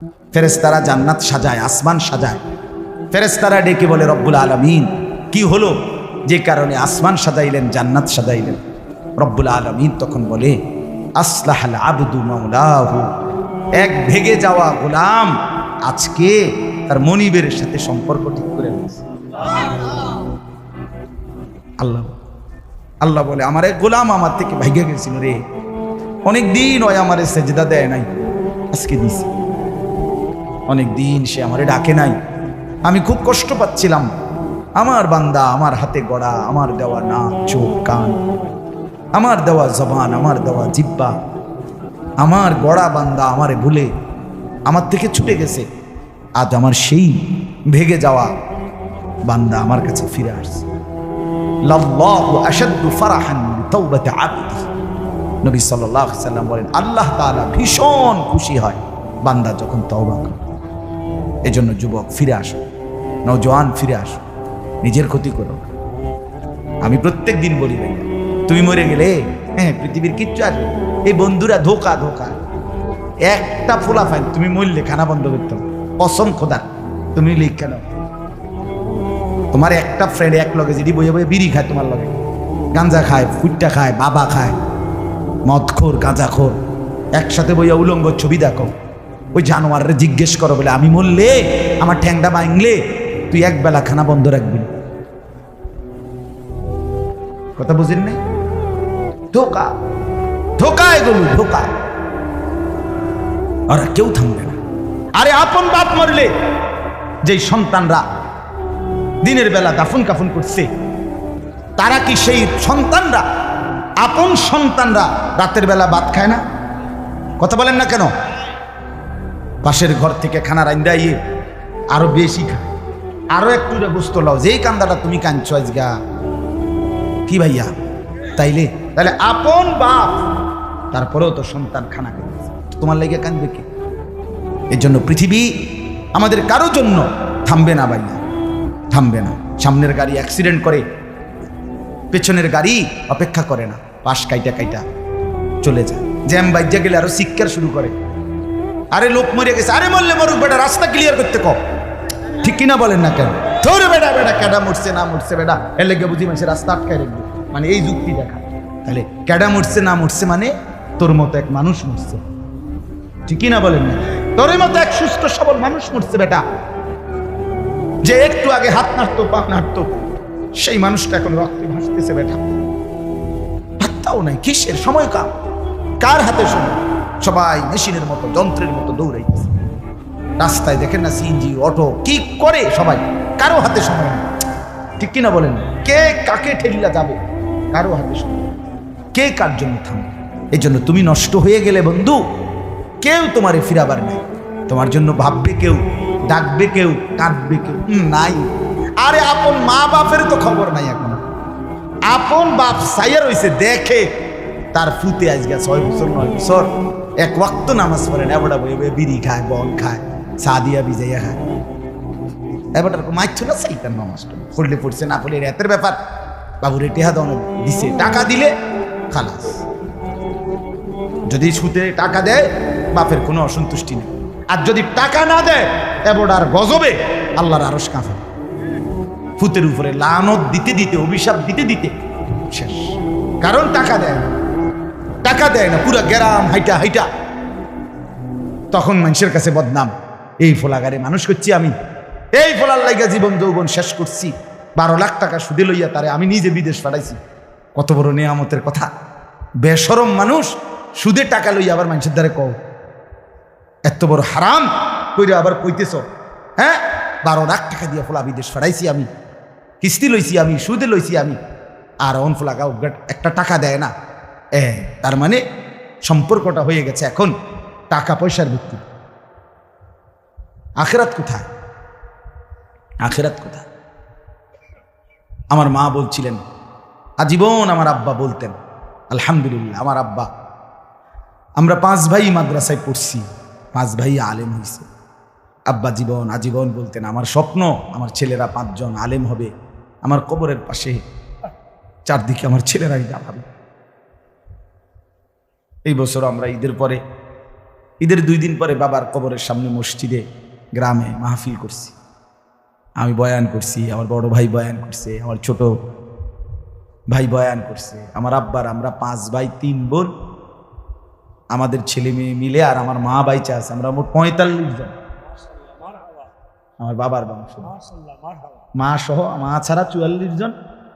ফেরেশতারা জান্নাত সাজায়, আসমান সাজায়। ফেরেশতারা ডেকে বলে রব্বুল আলামিন কি হলো, যে কারণে আসমান সাজাইলেন, জান্নাত সাজাইলেন? রব্বুল আলামিন তখন বলে আসলাহাল আবদু মাওলাহু, এক ভেগে যাওয়া গোলাম আজকে তার মনিবের সাথে সম্পর্ক ঠিক করে নিয়েছে। আল্লাহ আল্লাহ বলে আমার এক গোলাম আমার থেকে ভাইগে গেছিল রে, অনেক দিন ওই আমারে সেজদা দেয় নাই, আজকে দিছে। অনেক দিন সে আমারে ডাকে নাই, আমি খুব কষ্ট পাচ্ছিলাম। আমার বান্দা আমার হাতে গড়া, আমার দেওয়া নাক চোখ কান, আমার দেওয়া জবান, আমার দেওয়া জিব্বা, আমার গড়া বান্দা আমারে ভুলে আমার থেকে ছুটে গেছে। আজ আমার সেই ভেগে যাওয়া বান্দা আমার কাছে ফিরে আসছে। লাল্লাহু আশাদ্দু ফারাহান বিতাওবাতি আবদি, নবী সাল্লাল্লাহু আলাইহি সাল্লাম বলেন আল্লাহ তাআলা ভীষণ খুশি হয় বান্দা যখন তওবা করে। এজন্য যুবক ফিরে আসো, নওজোয়ান ফিরে আসো, নিজের ক্ষতি করো। আমি প্রত্যেক দিন বলি ভাইয়া, তুমি মরে গেলে হ্যাঁ পৃথিবীর কিচ্ছু আসবে, এই বন্ধুরা ধোকা ধোকা। একটা ফোলা ফাইন তুমি মরলে খানা বন্ধ করতে হবে, কসম খোদার। তুমি লিখ কেন, তোমার একটা ফ্রেন্ড এক লগে যদি বইয়ে বইয়ে বিড়ি খায়, তোমার লগে গাঞ্জা খায়, ফুটটা খায়, বাবা খায়, মদখোর গাঁজাখোর, একসাথে বইয়া উলঙ্গ ছবি দেখো, ওই জানোয়ারে জিজ্ঞেস করো বলে আমি মরলে আমার ঠ্যাংটা ভাঙলে তুই এক বেলা খানা বন্ধ রাখবি। কথা বুঝেন নাই? ধোকা ধোকা, এগুলো ধোকা। ওরা কেউ থামবে না। আরে আপন বাপ মরলে যেই সন্তানরা দিনের বেলা দাফন কাফন করছে, তারা কি সেই সন্তানরা, আপন সন্তানরা রাতের বেলা ভাত খায় না? কথা বলেন না কেন? পাশের ঘর থেকে খানা রান্দাইয়ে আরো বেশি খায়, আরো একটু গোস্ত লাও, যেই কান্দাটা তুমি কাঁদছো আজগা কি ভাইয়া, তাইলে তাহলে আপন বাপ, তারপরেও তো সন্তান খানা খাইছে, তোমার লাগে কাঁদবে কি? এর জন্য পৃথিবী আমাদের কারো জন্য থামবে না ভাইয়া, থামবে না। সামনের গাড়ি অ্যাক্সিডেন্ট করে, পেছনের গাড়ি অপেক্ষা করে না, পাশ কাইটা কাইটা চলে যায়। জ্যাম বাইজা গেলে আরো শিক্ষার শুরু করে, আরে লোক মরে গেছে, আরে মরলে মরুক বেটা, রাস্তা ক্লিয়ার করতে কম। ঠিক কিনা বলেন না কেন? ধরে বেটা বেটা ক্যাডা মরছে না মরছে বেটা, এর লেগে বুঝি মানুষের রাস্তা আটকায় রাখবে, মানে এই যুক্তি দেখা। তাহলে ক্যাডা মরছে না মরছে মানে তোর মতো এক মানুষ মরছে, ঠিক কিনা বলেন না? তোর মতো এক সুস্থ সবল মানুষ মরছে বেটা, যে একটু আগে হাত নাড়তো পা নাড়তো, সেই মানুষটা এখন রক্তে ভাসতেছে বেটা। হাতটাও নাই, কিসের সময় কার হাতে সময়? সবাই মেশিনের মতো, যন্ত্রের মতো দৌড়াইতেছে। রাস্তায় দেখেন না সিএনজি অটো কি করে সবাই, কারো হাতে সময় নেই, ঠিক কিনা বলেন? কে কাকে ঠেলিলা যাবে, কারো হাতে সময়, কে কার জন্য থামবে? এই জন্য তুমি নষ্ট হয়ে গেলে বন্ধু, কেউ তোমারে ফিরাবার নাই। তোমার জন্য ভাববে কেউ, ডাকবে কেউ, কাঁদবে কেউ নাই। আরে আপন মা বাপের তো খবর নাই এখন। আপন বাপ সাইয়া রয়েছে, দেখে তার ফুতে আজকে 6 বছর 9 বছর এক ওয়াক্ত নামাজ পড়ে না, এবারটা বই বিড়ি খায়, বন খায়, সাদিয়া বিজাইয়া খায়। এবারটার মাইছো না সেইটার নামাজ পড়লে পড়ছে, না পড়লে রাতের ব্যাপার। বাবুরে টেহা দাও দিছে, টাকা দিলে খালাস। যদি সুতে টাকা দেয় বাপের কোনো অসন্তুষ্টি নেই, আর যদি টাকা না দেয় এবারটার গজবে আল্লাহর আরশ কাঁপে। ফুতের উপরে লানত দিতে দিতে, অভিশাপ দিতে দিতে শেষ। কারণ টাকা দেয় না, টাকা দেয় না, পুরা গ্রাম হাইটা হাইটা তখন মানুষের কাছে বদনাম। এই ফোলাগারে মানুষ করছি আমি, এই ফোলার লাইগা জীবন যৌবন শেষ করছি, 12 লাখ টাকা সুদে লইয়া তারে আমি নিজে বিদেশ পাঠাইছি। কত বড় নিয়ামতের কথা! বেশরম মানুষ সুদে টাকা লইয়া আবার মানুষের দ্বারে কও, এত বড় হারাম কইরা আবার কইতেছ, হ্যাঁ 12 লাখ টাকা দিয়ে ফোলা বিদেশ পাঠাইছি আমি, কিস্তি লইছি আমি, সুদে লইছি আমি, আর অন ফোলাগা একটা টাকা দেয় না। তার মানে সম্পর্কটা হয়ে গেছে এখন টাকা পয়সার ভিত্তি। আখিরাত কোথায়? আখিরাত কোথায়? আমার মা বলছিলেন, আজীবন আমার আব্বা বলতেন, আলহামদুলিল্লাহ আমার আব্বা, আমরা 5 ভাই মাদ্রাসায় পড়ছি, 5 ভাই আলেম হয়েছে। আব্বা আজীবন বলতেন, আমার স্বপ্ন আমার ছেলেরা 5 জন আলেম হবে, আমার কবরের পাশে চারদিকে আমার ছেলেরাই দাঁড়াবে। এই বছর আমরা ঈদের পরে ঈদের 2 দিন পরে বাবার কবরের সামনে মসজিদে গ্রামে মাহফিল করছি, আমি বয়ান করছি, আমার বড় ভাই বয়ান করছে, আমার ছোট ভাই বয়ান করছে, আমার আব্বার, আমরা 5 ভাই 3 বোন, আমাদের ছেলে মেয়ে মিলে, আর আমার মা বাইচা আছে, আমরা মোট 45 জন। আমার বাবার বংশ, মা সহ, মা ছাড়া 44 জন,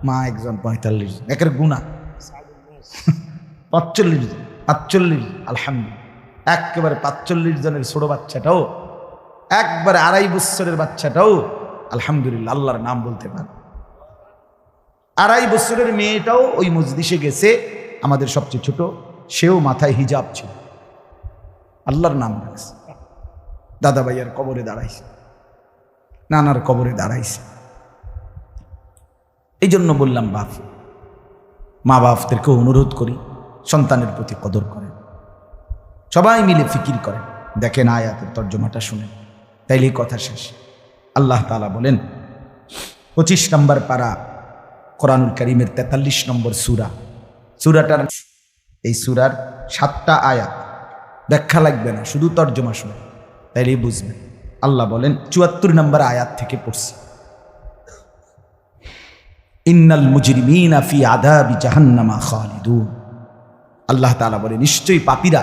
মা একজন, 45 জন, একের গুণা 45 জন, 45, আলহামদুলিল্লাহ। একেবারে 45 জনের ছোট বাচ্চাটাও, একবারে 2.5 বছরের বাচ্চাটাও আলহামদুলিল্লাহ আল্লাহর নাম বলতে পারে। 2.5 বছরের মেয়েটাও ওই মজলিসে গেছে, আমাদের সবচেয়ে ছোট, সেও মাথায় হিজাব ছিল, আল্লাহর নাম রাখছে। দাদা ভাইয়ার কবরে দাঁড়াইছে, নানার কবরে দাঁড়াইছে। এই জন্য বললাম বাপ, মা বাপদেরকে অনুরোধ করি সন্তানের প্রতি কদর করেন, সবাই মিলে ফিকির করেন। দেখেন আয়াতের তর্জমাটা শুনেন, তাইলেই কথা শেষ। আল্লাহ তাআলা বলেন 25 নম্বর পারা কোরআনুল কারীমের 43 নম্বর সূরা, সূরাটার, এই সূরার 7টা আয়াত, ব্যাখ্যা লাগবে না, শুধু তর্জমা শুনে তাইলেই বুঝবেন। আল্লাহ বলেন 74 নম্বর আয়াত থেকে পড়ছি, ইন্নাল মুজরিমিনা ফি আযাবি জাহান্নামা খালিদুন। আল্লাহ তাআলা বলে নিশ্চয়ই পাপীরা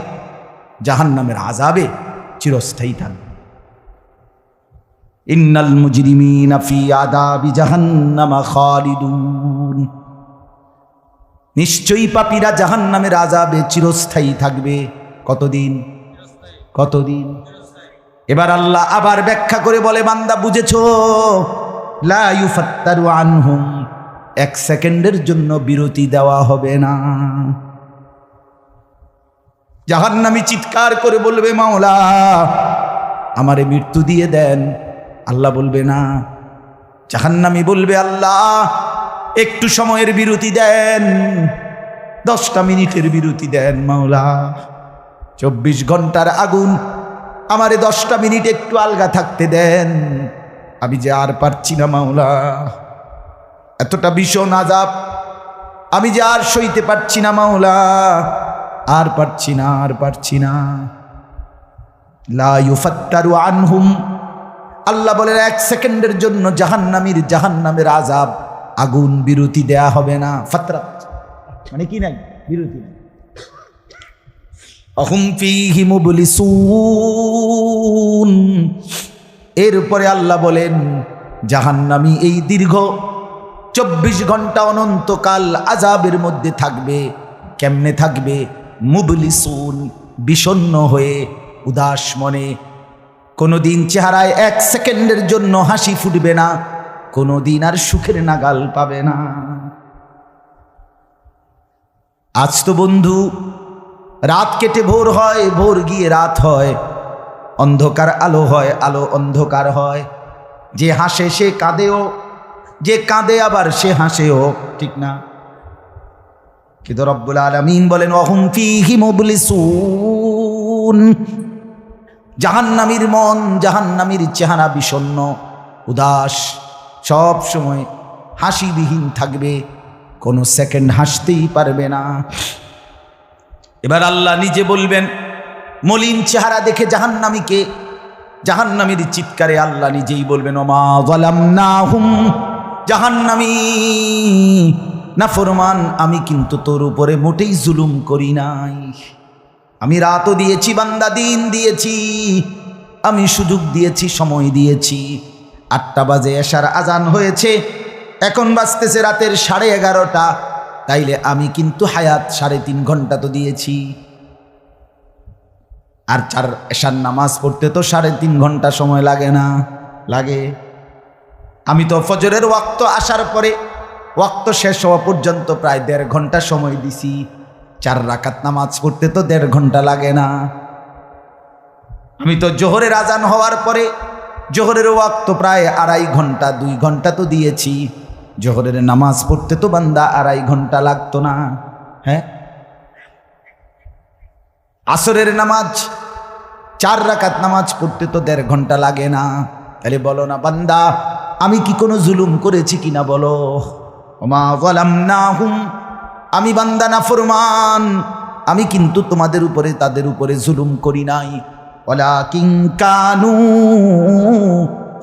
জাহান্নামের আযাবে চিরস্থায়ী থাকবে। ইন্নাল মুজরিমিনা ফি আযাবি জাহান্নামা খালিদুন, নিশ্চয়ই পাপীরা জাহান্নামের আযাবে চিরস্থায়ী থাকবে। কতদিন? কতদিন? এবার আল্লাহ আবার ব্যাখ্যা করে বলে, বান্দা বুঝেছো? লা ইউফাত্তারু আনহুম, 1 সেকেন্ডের জন্য বিরতি দেওয়া হবে না। জাহান্নামী চিৎকার করে বলবে, মাওলা আমারে মৃত্যু দিয়ে দেন। আল্লাহ বলবে না। জাহান্নামী বলবে, আল্লাহ একটু সময়ের বিরতি দেন, 10টা মিনিটের বিরতি দেন মাওলা। 24 ঘন্টার আগুন, আমারে 10টা মিনিট একটু আলগা থাকতে দেন, আমি যে আর পারছি না মাওলা, এতটা ভীষণ আযাব আমি যে আর সইতে পারছি না মাওলা, আর পারছি না, আর পারছি না। লা ইউফাত্তারু আনহুম, আল্লাহ বলেন 1 সেকেন্ডের জন্য জাহান্নামের আযাব, আগুন বিরতি দেয়া হবে না। ফাতরাত মানে কি নাই? বিরতি নাই। আহুম ফীহি মুবলিসুন, এরপরে আল্লাহ বলেন জাহান্নামী এই দীর্ঘ 24 ঘন্টা অনন্তকাল আযাবের মধ্যে থাকবে। কেমনে থাকবে? মুবলিসুন, বিষণ্ণ হয়ে, উদাস মনে। কোনোদিন চেহারায় 1 সেকেন্ডের জন্য হাসি ফুটবে না, কোনোদিন আর সুখের নাগাল পাবে না। আজ তো বন্ধু রাত কেটে ভোর হয়, ভোর গিয়ে রাত হয়, অন্ধকার আলো হয়, আলো অন্ধকার হয়। যে হাসে সে কাঁদেও, যে কাঁদে আবার সে হাসেও, ঠিক না? কিন্তু রব্বুল আলামিন বলেন ওয়াহুম ফীহি মুবলিসুন, জাহান্নামীর মন, জাহান্নামীর চেহারা বিষণ্ণ, উদাস, সব সময় হাসিবিহীন থাকবে, কোনো সেকেন্ড হাসতেই পারবে না। এবার আল্লাহ নিজে বলবেন, মলিন চেহারা দেখে জাহান্নামীকে, জাহান্নামীর চিৎকারে আল্লাহ নিজেই বলবেন ওমা যালামনাহুম, জাহান্নামী নাফরমান, আমি কিন্তু তোর উপরে মোটেই জুলুম করি নাই। আমি রাতও দিয়েছি বান্দা, দিন দিয়েছি, আমি সুযোগ দিয়েছি, সময় দিয়েছি। 8টা বাজে এশার আজান হয়েছে, এখন বাজতেছে রাতের 11:30। তাইলে আমি কিন্তু হায়াত 3.5 ঘন্টা তো দিয়েছি, আর এশার নামাজ পড়তে তো 3.5 ঘন্টা সময় লাগে না? লাগে। আমি তো ফজরের ওয়াক্ত আসার পরে ওয়াক্ত শেষ হওয়া পর্যন্ত প্রায় 1.5 ঘন্টা সময় দিছি। 4 রাকাত নামাজ পড়তে তো 1.5 ঘন্টা লাগে না। আমি তো জোহরের আজান হওয়ার পরে জোহরের ওয়াক্ত প্রায় 2.5 ঘন্টা, 2 ঘন্টা তো দিয়েছি। জোহরের নামাজ পড়তে তো বান্দা 2.5 ঘন্টা লাগতো না? হ্যাঁ। আসরের নামাজ 4 রাকাত নামাজ পড়তে তো 1.5 ঘন্টা লাগে না? তাহলে বলো না বান্দা আমি কি কোনো জুলুম করেছি কিনা বলো? ওমা যালামনাহুম, আমি বান্দা নাফরমান, আমি কিন্তু তোমাদের উপরে তাদের উপরে জুলুম করি নাই, ওয়ালাকিন কানু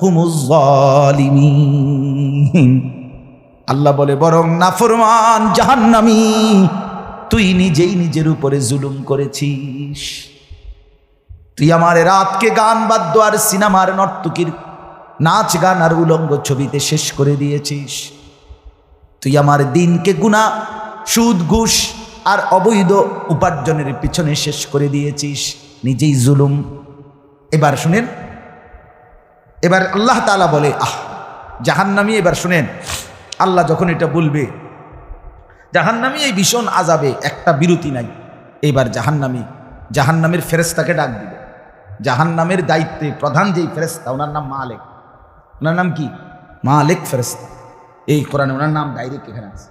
হুমুজ জালিমিন। আল্লাহ বলে বরং নাফরমান জাহান্নামী তুই নিজেই নিজের উপরে জুলুম করেছিস। তুই আমার রাতকে গান বাদ্য আর সিনেমার নর্তকীর নাচ গান আর উলঙ্গ ছবিতে শেষ করে দিয়েছিস। তুই আমার দিনকে গুনাহ, সুদ, ঘুষ আর অবৈধ উপার্জনের পিছনে শেষ করে দিয়েছিস, নিজেই জুলুম। এবার শুনেন, এবার আল্লাহ তাআলা বলে জাহান্নামী, এবার শুনেন আল্লাহ যখন এটা বলবে জাহান্নামী এই ভীষণ আযাবে একটা বিরতি নাই। এবার জাহান্নামের ফেরেশতাকে ডাক দিবে। জাহান্নামের দায়িত্বে প্রধান যেই ফেরেশতা, ওনার নাম মালিক। ওনার নাম কি? মালিক ফেরেশতা। এই কোরআনে ওনার নাম ডাইরেক্ট এখানে আছে।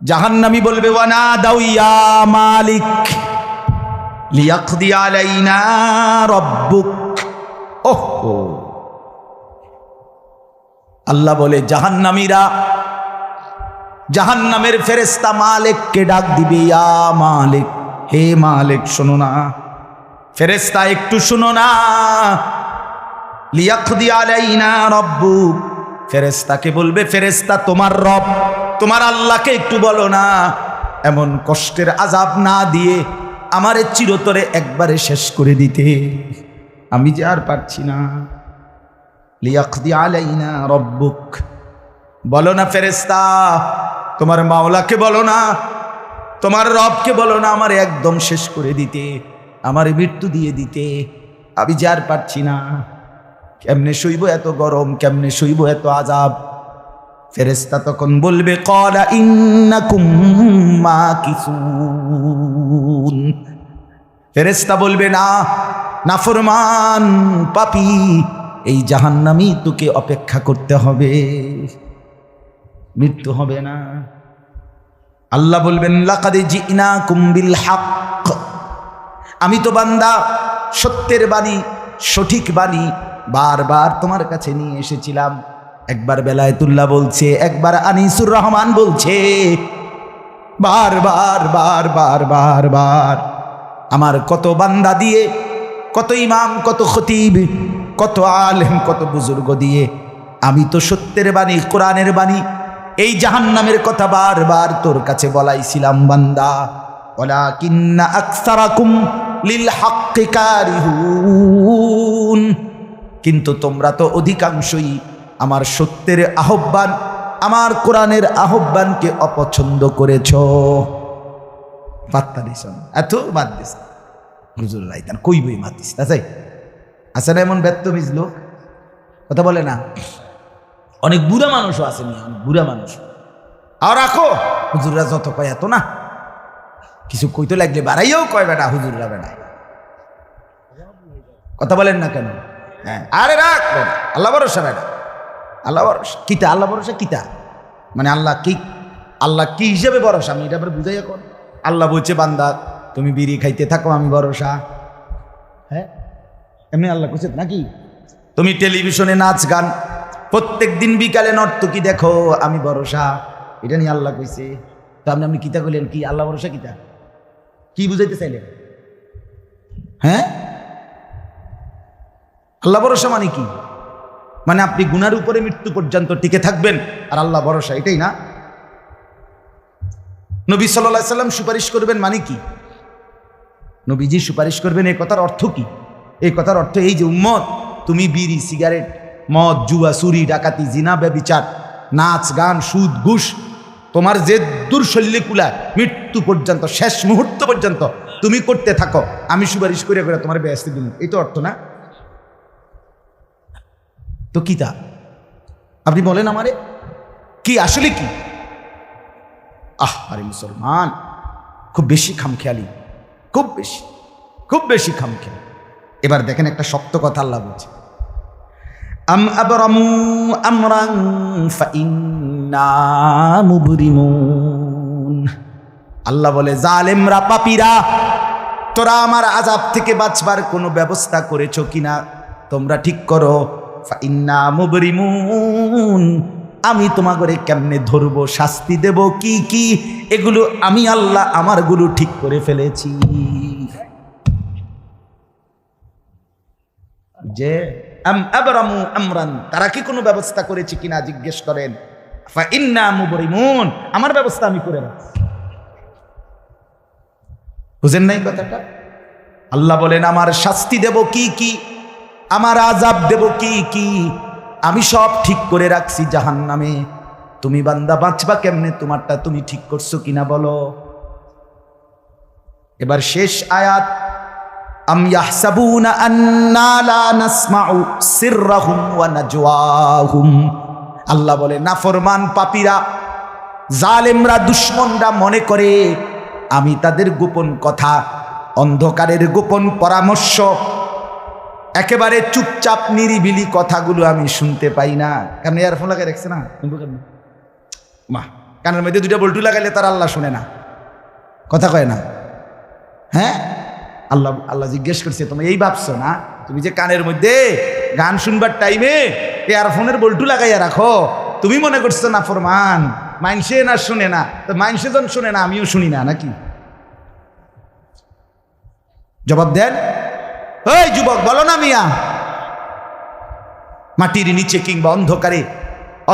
জাহান্নামী বলবে ওয়ানা দাউ ইয়া মালিক লিয়াকদি আলাইনা রাব্বুক। ওহো, আল্লাহ বলে জাহান্নামীরা, জাহান্নামের ফেরেশতা মালিককে ডাক দিবে, ইয়া মালিক, হে মালিক শোনো না, ফেরেশতা একটু শোনো না। লিয়াকদি আলাইনা রাব্বুক, ফেরেশতাকে বলবে ফেরেশতা তোমার রব, তোমার আল্লাহকে একটু বলো না এমন কষ্টের আযাব না দিয়ে আমারে চিরতরে একবারে শেষ করে দিতে, আমি যে আর পারছি না। লিয়াকদি আলাইনা রাব্বুক, বলো না ফেরেশতা, তোমার মাওলাকে বলো না, তোমার রবকে বলো না আমারে একদম শেষ করে দিতে, আমারে মৃত্যু দিয়ে দিতে, আমি যে আর পারছি না। কেমনে সইব এত গরম, কেমনে সইব এত আযাব? ফেরেশতা তখন বলবে ক্বালা ইন্নাকুম মাকিসুন। ফেরেশতা বলবে না, নাফরমান পাপী, এই জাহান্নামী তোকে অপেক্ষা করতে হবে, মৃত্যু হবে না। আল্লাহ বলবেন লাকাদ জিনাকুম বিল হক, আমি তো বান্দা সত্যের বাণী, সঠিক বাণী বারবার তোমার কাছে নিয়ে এসেছিলাম। একবার বেলায়েতুল্লাহ বলছে, একবার আনিসুর রহমান বলছে, বারবার বারবার বারবার আমার কত বান্দা দিয়ে, কত ইমাম, কত খতিব, কত আলেম, কত বুজুর্গ দিয়ে আমি তো সত্যের বাণী, কোরআনের বাণী, এই জাহান্নামের কথা বারবার তোর কাছে বলাইছিলাম বান্দা। ওয়ালাকিন্না আকসারাকুম লিল হাক্কি কারিহুন, কিন্তু তোমরা তো অধিকাংশই আমার সত্যের আহ্বান, আমার কোরআনের আহ্বানকে অপছন্দ করেছ। পাত্তা দিস এত বাদ দিস হুজুর রাইতান কই বই মাতিস তাই আছে না এমন ব্যর্থবিজ লোক, কথা বলে না। অনেক বুড়া মানুষও আছে, অনেক বুড়া মানুষ। আর রাখো হুজুররা যত কয় এত না, কিছু কইতে লাগলে বাড়াইও কয় বেটা হুজুররা বেড়ায়, কথা বলেন না কেন? হ্যাঁ, আরে রাখ আল্লাহ ভরসা বেটা, আল্লাহ ভরসা কিতা, আল্লাহ ভরসা কিতা মানে আল্লাহ কি, আল্লাহ কি হিসেবে ভরসা আমি এটা বুঝাই। এখন আল্লাহ বলছে বান্দা তুমি বিড়ি খাইতে থাকো আমি ভরসা। হ্যাঁ, এমনি আল্লাহ কইছে নাকি? তুমি টেলিভিশনে নাচ গান প্রত্যেক দিন বিকালে নর্তকী দেখো আমি ভরসা, এটা নিয়ে আল্লাহ কইছে। তো আপনি কিতা কইলেন কি আল্লাহ ভরসা কিতা, কি বুঝাইতে চাইলেন? হ্যাঁ, আল্লাহ ভরসা মানে কি? মানে আপনি গুনার উপরে মৃত্যু পর্যন্ত টিকে থাকবেন আর আল্লাহ ভরসা, এটাই না? নবী সাল্লাল্লাহু আলাইহি সাল্লাম সুপারিশ করবেন মানে কি? নবীজি সুপারিশ করবেন, এই কথার অর্থ কি? এই কথার অর্থ এই যে উম্মত তুমি বিড়ি, সিগারেট, মদ, জুয়া, চুরি, ডাকাতি, জিনা, ব্যভিচার, নাচ গান, সুদ, ঘুষ, তোমার যে দুর্শল্যে কুলায় মৃত্যু পর্যন্ত, শেষ মুহূর্ত পর্যন্ত তুমি করতে থাকো, আমি সুপারিশ করে করে তোমার বেহেশতে দিব, এই তো অর্থ না? তো কি তা আপনি বলেন আমারে কি আসলে কি? আরে মুসলমান খুব বেশি খামখেয়ালি, খুব বেশি, খুব বেশি খামখেয়ালি। এবার দেখেন একটা শক্ত কথা আল্লাহ বলছে, আম আবরামু আমরান ফাইন্না মুবরিমুন। আল্লাহ বলে জালেমরা, পাপীরা, তোরা আমার আযাব থেকে বাঁচবার কোনো ব্যবস্থা করেছো কিনা তোমরা ঠিক করো। ফাইন্না মুবরিমুন, আমি তোমাগরে কেমনে ধরবো, শাস্তি দেব কি কি, এগুলো আমি আল্লাহ আমারগুলো ঠিক করে ফেলেছি। যে আবরামু আমরান, তারা কি কোনো ব্যবস্থা করেছে কিনা জিজ্ঞেস করেন। ফা ইন্না মুবরিমুন, আমার ব্যবস্থা আমি করে রাখছি। বুঝেন নাই কথাটা? আল্লাহ বলেন আমার শাস্তি দেব কি কি, আমার আযাব দেব কি কি, আমি সব ঠিক করে রাখছি জাহান্নামে। তুমি বান্দা বাঁচবা কেমনে, তোমারটা তুমি ঠিক করছো কিনা বলো। এবার শেষ আয়াত, আম ইয়াহসাবুনা আন্না লা নাসমাউ সিররাহুম ওয়া নাজওয়াহুম। আল্লাহ বলে নাফরমান পাপীরা, জালেমরা, দুশমনরা মনে করে আমি তাদের গোপন কথা, অন্ধকারের গোপন পরামর্শ, একেবারে চুপচাপ নিরিবিলি কথাগুলো আমি শুনতে পাই না। কেন ইয়ারফোন লাগাই রাখছে না মা, কানের মধ্যে দুইটা বল্টু লাগাইলে তার আল্লাহ শুনে না, কথা কয় না। হ্যাঁ, আল্লাহ আল্লাহ জিজ্ঞেস করছে তুমি এই ভাবছো না, তুমি যে কানের মধ্যে গান শুনবার টাইমে ইয়ারফোনের বল্টু লাগাইয়া রাখো, তুমি মনে করছো না ফরমান মাইনসে না শুনে না, তো মাইনসে যখন শুনে না আমিও শুনি না নাকি? জবাব দেন। ওই যুবক বলো না মিয়া, মাটির নিচে কিংবা অন্ধকারে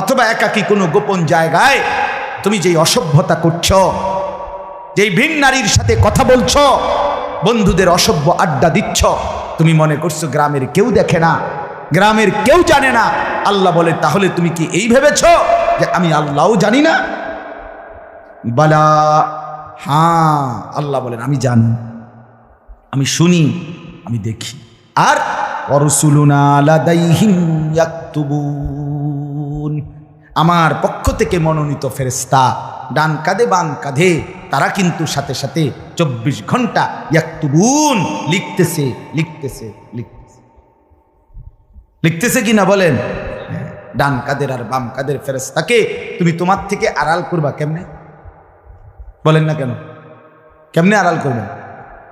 অথবা একাকী কোনো গোপন জায়গায় তুমি যেই অসভ্যতা করছো, যেই ভিন নারীর সাথে কথা বলছো, বন্ধুদের অসভ্য আড্ডা দিচ্ছ, তুমি মনে করছো গ্রামের কেউ দেখে না, গ্রামের কেউ জানে না। আল্লাহ বলে তাহলে তুমি কি এই ভেবেছো যে আমি আল্লাহও জানি না? বালা, হ্যাঁ, আল্লাহ বলেন আমি জানি, আমি শুনি, আমি দেখি। আর ওয়ারসুলুনা লাদাইহিম ইয়াকতুবুন, আমার পক্ষ থেকে মনোনীত ফেরেশতা ডান কাঁধে বাম কাঁধে, তারা কিন্তু সাথে সাথে 24 ঘন্টা ইয়াকতুবুন, লিখতেছে লিখতেছে লিখতেছে লিখতেছে কিনা বলেন? ডান কাঁধের আর বাম কাঁধের ফেরেশতাকে তুমি তোমার থেকে আড়াল করবা কেমনে? বলেন না কেন? কেমনে আড়াল করবেন?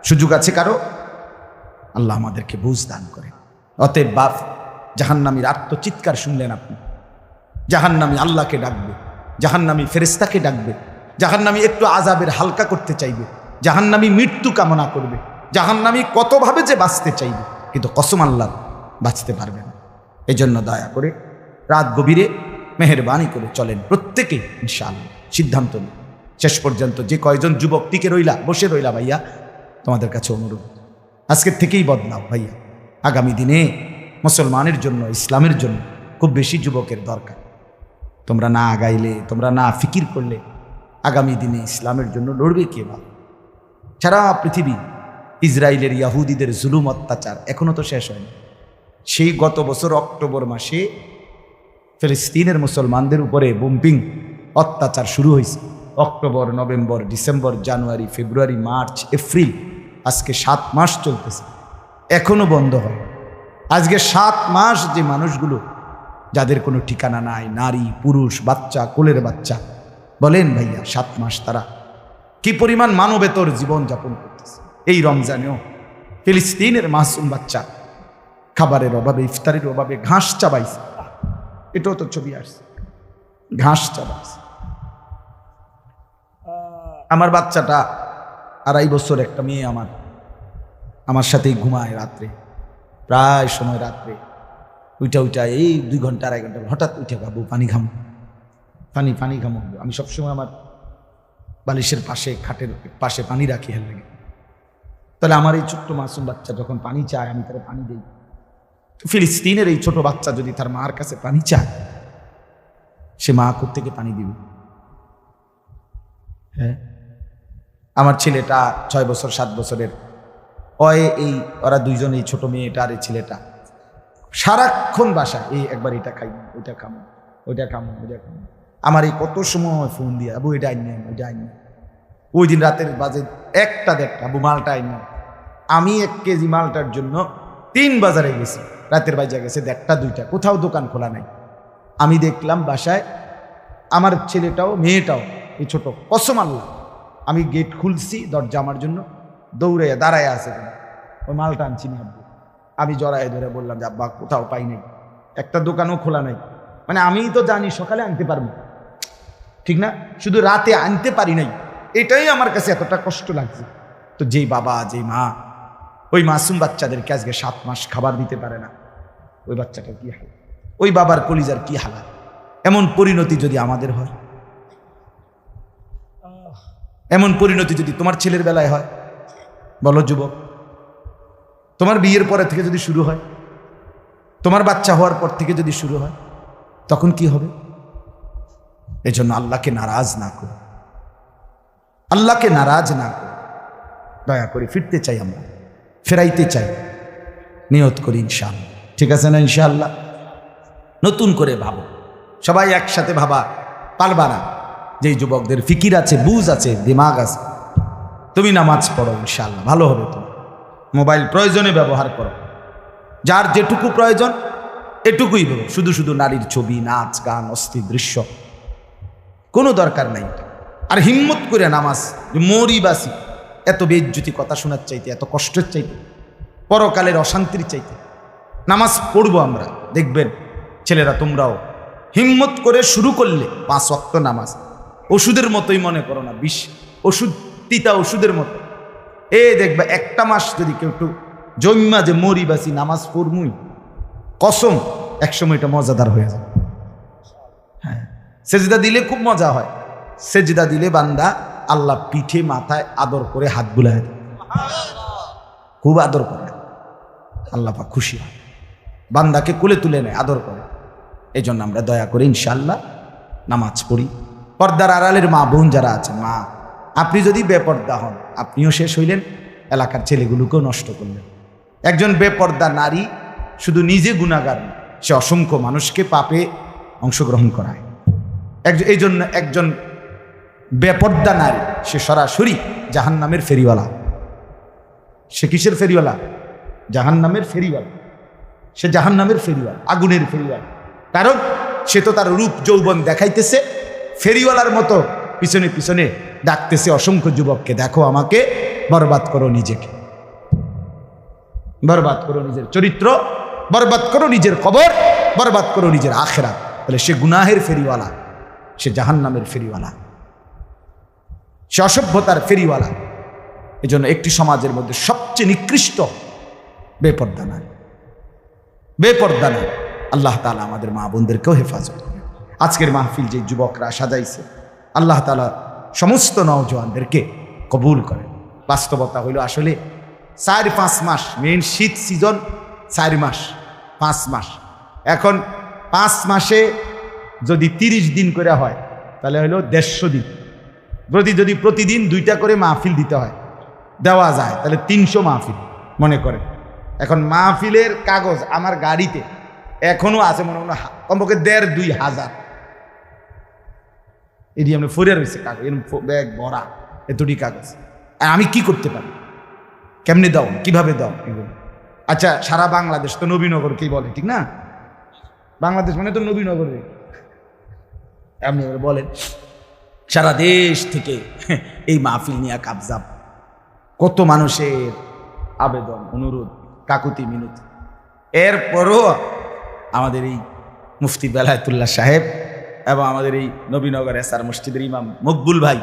সুযোগ আছে কারো? আল্লাহ আমাদেরকে বুঝ দান করে। অতএব বাপ, জাহান্নামীর আত্মচিৎকার শুনলেন আপনি, জাহান্নামী আল্লাহকে ডাকবে, জাহান্নামী ফেরেশতাকে ডাকবে, জাহান্নামী একটু আযাবের হালকা করতে চাইবে, জাহান্নামী মৃত্যু কামনা করবে, জাহান্নামী কতভাবে যে বাঁচতে চাইবে, কিন্তু কসম আল্লাহ বাঁচতে পারবে না। এই জন্য দয়া করে রাত গভীরে মেহেরবানি করে চলেন প্রত্যেকে ইনশাআল্লাহ, সিদ্ধান্ত নিন। শেষ পর্যন্ত যে কয়জন যুবক টিকে রইলা, বসে রইলা, ভাইয়া তোমাদের কাছে অনুরোধ, আজকের থেকেই বদলাও ভাইয়া। আগামী দিনে মুসলমানের জন্য, ইসলামের জন্য খুব বেশি যুবকের দরকার। তোমরা না আগাইলে, তোমরা না ফিকির করলে আগামী দিনে ইসলামের জন্য লড়বে কে? বা সারা পৃথিবী ইসরায়েলের ইয়াহুদিদের জুলুম অত্যাচার এখনো তো শেষ হয়নি। সেই গত বছর অক্টোবর মাসে ফিলিস্তিনের মুসলমানদের উপরে বোম্পিং অত্যাচার শুরু হয়েছে। অক্টোবর, নভেম্বর, ডিসেম্বর, জানুয়ারি, ফেব্রুয়ারি, মার্চ, এপ্রিল, আজকে 7 মাস চলতেছে, এখনো বন্ধ হয়। আজকে 7 মাস যে মানুষগুলো, যাদের কোনো ঠিকানা নাই, নারী, পুরুষ, বাচ্চা, কোলের বাচ্চা, বলেন ভাইয়া 7 মাস তারা কি পরিমাণ মানবেতর জীবন যাপন করতেছে। এই রমজানেও ফিলিস্তিনের মাসুম বাচ্চা খাবারের অভাবে, ইফতারের অভাবে ঘাস চাবাইছে। এটাও তো ছবি আসছে, ঘাস চাবাইছে। আমার বাচ্চাটা 2.5 বছর, একটা মেয়ে আমার সাথেই ঘুমায় রাত্রে, প্রায় সময় রাত্রে উইটা এই 2 ঘন্টা 2.5 ঘন্টা হঠাৎ উঠে, বাবু পানি খামো, পানি খামো। আমি সবসময় আমার বালিশের পাশে, খাটের পাশে পানি রাখি হেল লাগে। তাহলে আমার এই ছোট্ট মাসুম বাচ্চা যখন পানি চায়, আমি তার পানি দিই। ফিলিস্তিনের এই ছোট বাচ্চা যদি তার মার কাছে পানি চায়, সে মা কোত্থেকে পানি দিবে? হ্যাঁ, আমার ছেলেটা 6 বছর 7 বছরের, ওরা দুইজন, এই ছোট মেয়েটা আর এই ছেলেটা সারাক্ষণ বাসায় এই একবার এটা খাই, ওইটা খামো, ওইটা খামো, ওইটা খামো। আমার এই কত সময় ফোন দিয়ে, আবু এটা আইন, ওইটা আইন। ওই দিন রাতের বাজে 1টা 1:30, আবু মালটা আইন। আমি 1 কেজি মালটার জন্য 3 বাজারে গেছি, রাতের বাজে গেছে 1টা 2টা, কোথাও দোকান খোলা নাই। আমি দেখলাম বাসায় আমার ছেলেটাও মেয়েটাও, এই ছোট, কসম আল্লাহ, আমি গেট খুলছি, দরজা আমার জন্য দৌড়ে দাঁড়ায় আছে, ওই মালটা আনছি না আব্বু। আমি জড়ায় ধরে বললাম যে আব্বা কোথাও পাই নাই, একটা দোকানও খোলা নাই, মানে আমি তো জানি সকালে আনতে পারবো, ঠিক না, শুধু রাতে আনতে পারি নাই, এটাই আমার কাছে এতটা কষ্ট লাগছে। তো যেই বাবা যেই মা ওই মাসুম বাচ্চাদেরকে আজকে 7 মাস খাবার দিতে পারে না, ওই বাচ্চাটা কি হাল, ওই বাবার কলিজার কি হালাত। এমন পরিণতি যদি আমাদের হয়, এমন পরিণতি যদি তোমার ছেলের বেলায় হয়, বলো যুবক, তোমার বিয়ের পরে থেকে যদি শুরু হয়, তোমার বাচ্চা হওয়ার পর থেকে যদি শুরু হয়, তখন কি হবে? এজন্য আল্লাহকে নারাজ না করো, আল্লাহকে নারাজ না করো, দয়া করে ফিরতে চাই, আমরা ফেরাইতে চাই, নিয়ত করি ইনশাআল্লাহ। ঠিক আছে না? ইনশাআল্লাহ নতুন করে ভাবো, সবাই একসাথে ভাবা পারবা না। যেই যুবকদের ফিকির আছে, বুঝ আছে, দিমাগ আছে, তুমি নামাজ পড়ো, ইনশাআল্লাহ ভালো হবে। তুমি মোবাইল প্রয়োজনে ব্যবহার করো, যার যেটুকু প্রয়োজন এটুকুই বলো। শুধু শুধু নারীর ছবি, নাচ গান, অস্থির দৃশ্য কোনো দরকার নাই। আর হিম্মত করে নামাজ, মরি বাসি, এত বেইজ্জতি কথা শোনার চাইতে, এত কষ্টের চাইতে, পরকালের অশান্তির চাইতে নামাজ পড়বো আমরা। দেখবেন ছেলেরা তোমরাও হিম্মত করে শুরু করলে 5 ওয়াক্ত নামাজ ওষুধের মতোই মনে করো না, বিষ ওষুধ, তিতা ওষুধের মতো। দেখবে একটা মাস যদি কেউ একটু জন্মা যে মরি বাসি নামাজ পড়মুই, কসম একসময় এটা মজাদার হয়ে যায়। হ্যাঁ, সেজদা দিলে খুব মজা হয়। সেজদা দিলে বান্দা আল্লাহ পিঠে মাথায় আদর করে হাত বুলায় দেয়, খুব আদর করে, আল্লাহ পাক খুশি হয়, বান্দাকে কোলে তুলে নেয়, আদর করে। এই জন্য আমরা দয়া করে ইনশাআল্লাহ নামাজ পড়ি। পর্দার আড়ালের মা বোন যারা আছেন, মা আপনি যদি বেপর্দা হন, আপনিও শেষ হইলেন, এলাকার ছেলেগুলোকেও নষ্ট করলেন। একজন বেপর্দা নারী শুধু নিজে গুনাহগার না, সে অসংখ্য মানুষকে পাপে অংশগ্রহণ করায়। এই জন্য একজন বেপর্দা নারী সে সরাসরি জাহান্নামের ফেরিওয়ালা। সে কিসের ফেরিওয়ালা? জাহান্নামের ফেরিওয়ালা। সে জাহান্নামের ফেরিওয়ালা, আগুনের ফেরিওয়ালা। কারণ সে তো তার রূপ যৌবন দেখাইতেছে, ফেরিওয়ালার মতো পিছনে পিছনে ডাকতেছে অসংখ্য যুবককে, দেখো আমাকে, বরবাদ করো নিজেকে, বরবাদ করো নিজের চরিত্র, বরবাদ করো নিজের কবর, বরবাদ করো নিজের আখিরাত। তাহলে সে গুনাহের ফেরিওয়ালা, সে জাহান্নামের ফেরিওয়ালা, সে অসভ্যতার ফেরিওয়ালা। এজন্য একটি সমাজের মধ্যে সবচেয়ে নিকৃষ্ট বেপর্দা নারী, বেপর্দা নারী। আল্লাহ তাআলা আমাদের মা বোনদেরকেও হেফাজত করে। আজকের মাহফিল যে যুবকরা সাজাইছে, আল্লাহ তাআলা সমস্ত নওজওয়ানদেরকে কবুল করে। বাস্তবতা হইল আসলে 4-5 মাস, মেইন শীত সিজন 4 মাস, 5 মাস। এখন 5 মাসে যদি 30 দিন করে হয়, তাহলে হইল 150 দিন। যদি প্রতিদিন 2টা করে মাহফিল দিতে হয়, দেওয়া যায়, তাহলে 300 মাহফিল মনে করে। এখন মাহফিলের কাগজ আমার গাড়িতে এখনো আছে, মনে মনে কমপক্ষে 1.5-2 হাজার এটি আমরা ফরে রয়েছে কাগজ, এরকম ব্যাগ ভরা এতটি কাগজ। আর আমি কি করতে পারি? কেমনে দাও, কিভাবে দাও এগুলো? আচ্ছা, সারা বাংলাদেশ তো নবীনগরকেই বলে, ঠিক না? বাংলাদেশ মানে তো নবীনগর। আপনি বলেন সারা দেশ থেকে এই মাহফিল নিয়ে কাবজাব, কত মানুষের আবেদন, অনুরোধ, কাকুতি মিনতি। এরপরও আমাদের এই মুফতি বেলায়েতুল্লাহ সাহেব এবং আমাদের এই নবীনগর এসআর মসজিদের ইমাম মকবুল ভাই,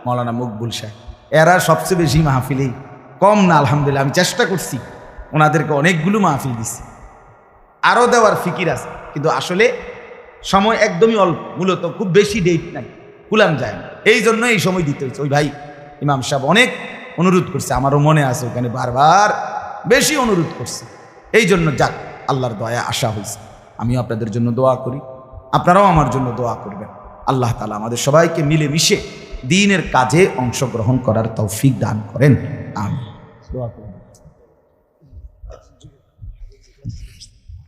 মৌলানা মকবুল সাহেব, এরা সবচেয়ে বেশি মাহফিলেই, কম না আলহামদুলিল্লাহ। আমি চেষ্টা করছি, ওনাদেরকে অনেকগুলো মাহফিল দিচ্ছি, আরও দেওয়ার ফিকির আছে, কিন্তু আসলে সময় একদমই অল্প, মূলত খুব বেশি ডেট নাই, কুলাম যায় না। এই জন্য এই সময় দিতে হয়েছে। ওই ভাই ইমাম সাহেব অনেক অনুরোধ করছে, আমারও মনে আছে, ওখানে বারবার বেশি অনুরোধ করছে। এই জন্য যাক, আল্লাহর দয়া আশা হয়েছে। আমিও আপনাদের জন্য দোয়া করি, আপনারাও আমার জন্য দোয়া করবেন। আল্লাহ তাআলা আমাদের সবাইকে মিলেমিশে দ্বীনের কাজে অংশগ্রহণ করার তৌফিক দান করেন। আমিন। দোয়া করুন,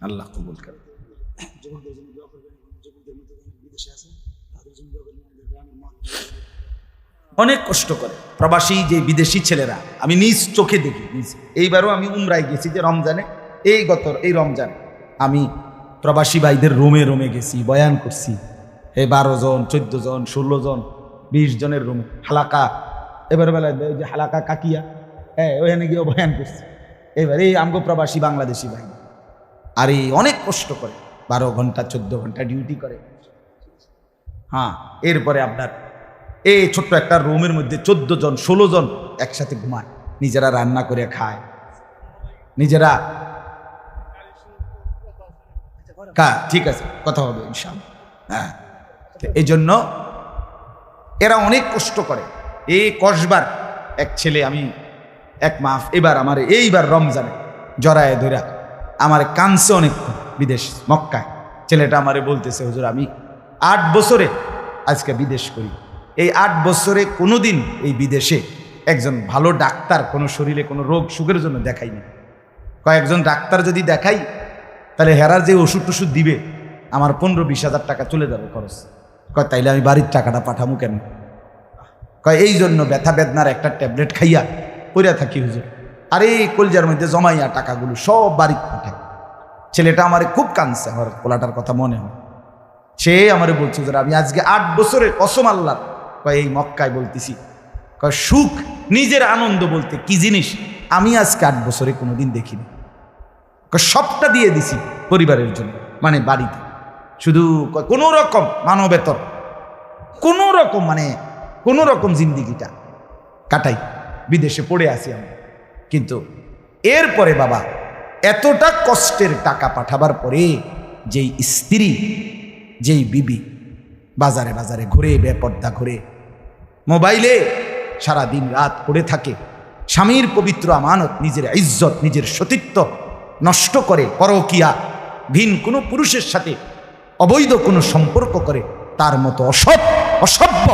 আল্লাহ কবুল করেন। অনেক কষ্ট করে প্রবাসী যে বিদেশি ছেলেরা, আমি নিজ চোখে দেখি। এইবারও আমি উমরায় গেছি, যে রমজানে, এই রমজানে আমি প্রবাসী ভাইদের রোমে রোমে গেছি, বয়ান করছি। 12 জন, 14 জন, 16 জন, 20 জনের রুম, হালাকা। এবার বেলায় যে হালাকা কাকিয়া, ওখানে গিয়েও বয়ান করছি। এবার এই আমগো প্রবাসী বাংলাদেশি ভাই, আর এই অনেক কষ্ট করে 12 ঘন্টা 14 ঘন্টা ডিউটি করে। হ্যাঁ, এরপরে আপনার এই ছোট্ট একটা রুমের মধ্যে 14 জন 16 জন একসাথে ঘুমায়, নিজেরা রান্না করে খায়, নিজেরা। ঠিক আছে, কথা হবে ইনশাআল্লাহ। হ্যাঁ, এই জন্য এরা অনেক কষ্ট করে। এই কসবার এক ছেলে, আমি এক মাস এবার আমার এইবার রমজানে জড়ায় ধরা আমার কানছে অনেক, বিদেশ মক্কায়। ছেলেটা আমারে বলতেছে, হুজুর আমি 8 বছরে আজকে বিদেশ করি, এই 8 বছরে কোনোদিন এই বিদেশে একজন ভালো ডাক্তার কোনো শরীরে কোনো রোগ সুখের জন্য দেখাইনি। কয়েকজন ডাক্তার যদি দেখাই তাহলে হেরার যে ওষুধ টষুধ দিবে আমার 15-20 হাজার টাকা চলে যাবে খরচ। কয় তাইলে আমি বাড়ির টাকাটা পাঠামু কেন? কয় এই জন্য ব্যথা বেদনার একটা ট্যাবলেট খাইয়া পইরা থাকি হুজুর, আর এই কলজার মধ্যে জমাইয়া টাকাগুলো সব বাড়ি পাঠায়। ছেলেটা আমারে খুব কাঁদছে, আমার পোলাটার কথা মনে হয়। সে আমারে বলছে হুজুর আমি আজকে 8 বছরের কসম আল্লাহ, কয় এই মক্কায় বলতেছি, কয় সুখ নিজের আনন্দ বলতে কি জিনিস আমি আজকে 8 বছরে কোনোদিন দেখিনি। সবটা দিয়ে দিছি পরিবারের জন্য, মানে বাড়িতে, শুধু কোনো রকম মানবেতর কোনো রকম মানে কোনো রকম জিন্দিগিটা কাটাই, বিদেশে পড়ে আসি আমি। কিন্তু এরপরে বাবা এতটা কষ্টের টাকা পাঠাবার পরে যেই স্ত্রী, যেই বিবি বাজারে বাজারে ঘুরে, বেপর্দা ঘুরে, মোবাইলে সারা দিন রাত পড়ে থাকে, স্বামীর পবিত্র আমানত, নিজের ইজ্জত, নিজের সতীত্ব নষ্ট করে, পরকিয়া, ভিন কোনো পুরুষের সাথে অবৈধ কোনো সম্পর্ক করে, তার মতো অসভ্য,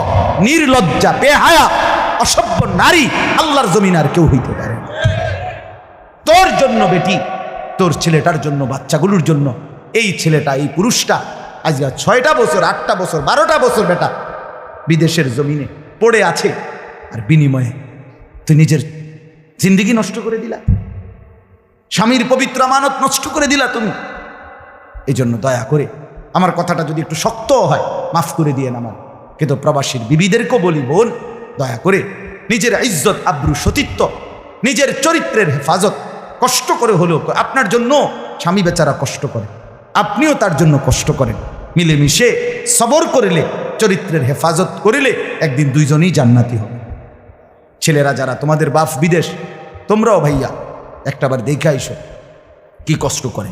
নির্লজ্জা, বেহায়া, অসভ্য নারী আল্লাহর জমিন আর কেউ হইতে পারে না। তোর জন্য বেটি, তোর ছেলেটার জন্য, বাচ্চাগুলোর জন্য এই ছেলেটা, এই পুরুষটা আজকে 6টা বছর, 8টা বছর, 12টা বছর বেটা বিদেশের জমিনে পড়ে আছে, আর বিনিময়ে তুই নিজের জিন্দেগি নষ্ট করে দিলা, স্বামীর পবিত্র আমানত নষ্ট করে দিলা তুমি। এই জন্য দয়া করে আমার কথাটা যদি একটু শক্ত হয় মাফ করে দিয়ে আমার, কিন্তু প্রবাসীর বিবিদেরকেও বলি, বোন দয়া করে নিজের ইজ্জত, আব্রু, সতীত্ব, নিজের চরিত্রের হেফাজত কষ্ট করে হলেও, আপনার জন্য স্বামী বেচারা কষ্ট করে, আপনিও তার জন্য কষ্ট করেন, মিলেমিশে সবর করিলে, চরিত্রের হেফাজত করিলে একদিন দুইজনই জান্নাতি হবে। ছেলেরা যারা তোমাদের বাপ বিদেশ, তোমরাও ভাইয়া একটাবার দেখে আইসো কি কষ্ট করে।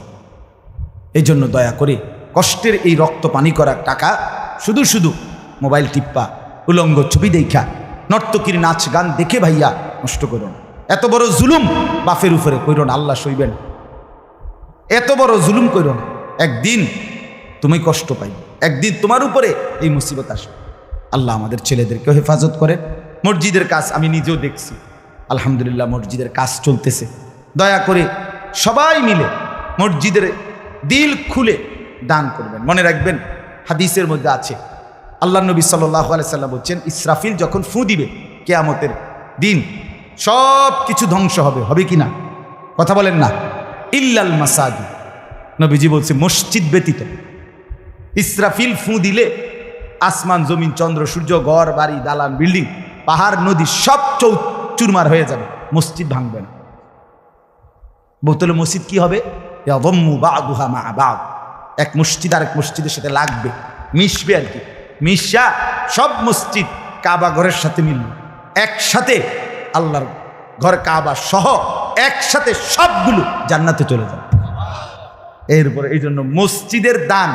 এই জন্য দয়া করে কষ্টের এই রক্ত পানি করা টাকা শুধু শুধু মোবাইল টিপ্পা, উলঙ্গ ছবি দেখা, নর্তকীর নাচ গান দেখে ভাইয়া নষ্ট করো না। এত বড় জুলুম বাপের উপরে কইরো না, আল্লাহ সইবেন। এত বড় জুলুম কইরো না, একদিন তুমি কষ্ট পাই, একদিন তোমার উপরে এই মুসিবত আসবে। আল্লাহ আমাদের ছেলেদেরকেও হেফাজত করেন। মসজিদের কাজ আমি নিজেও দেখছি, আলহামদুলিল্লাহ মসজিদের কাজ চলতেছে। দয়া করে সবাই মিলে মসজিদের দিল খুলে দান করবেন। মনে রাখবেন হাদিসের মধ্যে আছে, আল্লাহ নবী সাল্লাল্লাহু আলাইহি সাল্লাম বলছেন, ইসরাফিল যখন ফু দিবে কিয়ামতের দিন সব কিছু ধ্বংস হবে, হবে কি না? কথা বলেন না। ইল্লাল মাসাজিদ, নবীজি বলছে মসজিদ ব্যতীত। ইসরাফিল ফু দিলে আসমান, জমিন, চন্দ্র, সূর্য, ঘর বাড়ি, দালান, বিল্ডিং, পাহাড়, নদী সব চুরমার হয়ে যাবে, মসজিদ ভাঙবে না। বোতলে মসজিদ কি হবে? এক মসজিদ আর এক মসজিদের সাথে লাগবে, মিশবে আর কি, মিশা সব মসজিদ কাবা ঘরের সাথে মিলবে, একসাথে আল্লাহর ঘর কাবা সহ একসাথে সবগুলো জান্নাতে চলে যাবে। এরপরে এই জন্য মসজিদের দান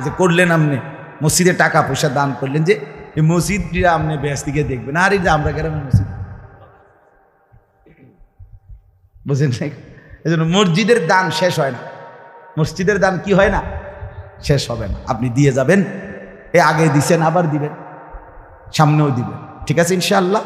যে করলেন, আপনি মসজিদে টাকা পয়সা দান করলেন, যে এই মসজিদটা আপনি বেশ দিকে দেখবেন, আর এই যে আমরা গ্রামের মসজিদ বুঝলেন না। এই জন্য মসজিদের দান শেষ হয় না, মসজিদের দান কি হয় না, শেষ হবে না। আপনি দিয়ে যাবেন, এ আগে দিছেন, আবার দিবেন, সামনেও দিবেন, ঠিক আছে ইনশাআল্লাহ।